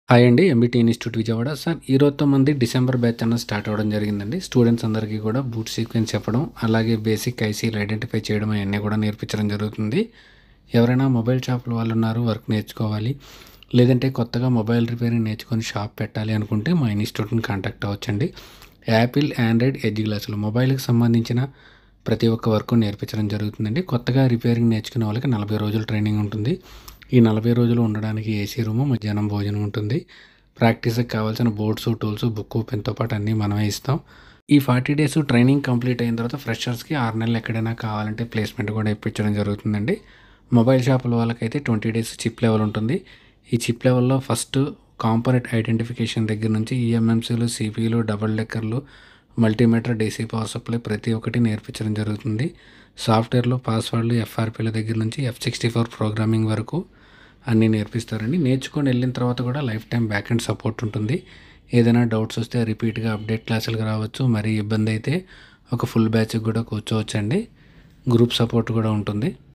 Hi అండి. MBT institute Vijayawada. Sir ఈ రోజుతో మనది డిసెంబర్ బ్యాచ్ అన్నది స్టార్ట్ అవ్వడం జరిగిందండి. స్టూడెంట్స్ అందరికీ కూడా బూట్ సీక్వెన్స్ చెప్పడం, అలాగే బేసిక్ ఐసీలు ఐడెంటిఫై చేయడం అయన్నీ కూడా నేర్పించడం జరుగుతుంది. ఎవరైనా మొబైల్ షాపుల వాళ్ళున్నారు, వర్క్ నేర్చుకోవాలి, లేదంటే కొత్తగా మొబైల్ రిపేరింగ్ నేర్చుకొని షాప్ పెట్టాలి అనుకుంటే మా ఇన్‌స్టిట్యూట్‌ని కాంటాక్ట్ అవ్వచ్చండి. యాపిల్, ఆండ్రాయిడ్, ఎడ్జ్ గ్లాసులు మొబైల్‌కి సంబంధించిన ప్రతి ఒక్క వర్క్ నేర్పించడం జరుగుతుందండి. కొత్తగా రిపేరింగ్ నేర్చుకునే వాళ్ళకి 40 రోజులు ట్రైనింగ్ ఉంటుంది. ఈ 40 రోజులు ఉండడానికి ఏసీ రూము, మధ్యాహ్నం భోజనం ఉంటుంది. ప్రాక్టీస్‌కి కావాల్సిన బోర్డ్సు, టూల్స్, బుక్కు, పెన్‌తో పాటు అన్నీ మనమే ఇస్తాం. ఈ 40 డేస్ ట్రైనింగ్ కంప్లీట్ అయిన తర్వాత ఫ్రెషర్స్‌కి 6 నెలలు ఎక్కడైనా కావాలంటే ప్లేస్‌మెంట్ కూడా ఇప్పించడం జరుగుతుందండి. మొబైల్ షాపుల వాళ్ళకైతే 20 డేస్ చిప్ లెవెల్ ఉంటుంది. ఈ చిప్ లెవెల్‌లో ఫస్ట్ కాంపోనెంట్ ఐడెంటిఫికేషన్ దగ్గర నుంచి ఈఎంఎంసీలు, సీపీయూలు, డబుల్ డెక్కర్లు, మల్టీమీటర్, డీసీ పవర్ సప్లై ప్రతి ఒక్కటి నేర్పించడం జరుగుతుంది. సాఫ్ట్‌వేర్‌లో పాస్వర్డ్లు, ఎఫ్ఆర్‌పీల దగ్గర నుంచి F64 ప్రోగ్రామింగ్ వరకు అన్నీ నేర్పిస్తారండి. నేర్చుకొని వెళ్ళిన తర్వాత కూడా life time back and support ఉంటుంది. ఏదైనా డౌట్స్ వస్తే రిపీట్‌గా అప్డేట్ క్లాసులకు రావచ్చు. మరీ ఇబ్బంది అయితే ఒక ఫుల్ బ్యాచ్‌కి కూడా కూర్చోవచ్చండి. గ్రూప్ సపోర్ట్ కూడా ఉంటుంది.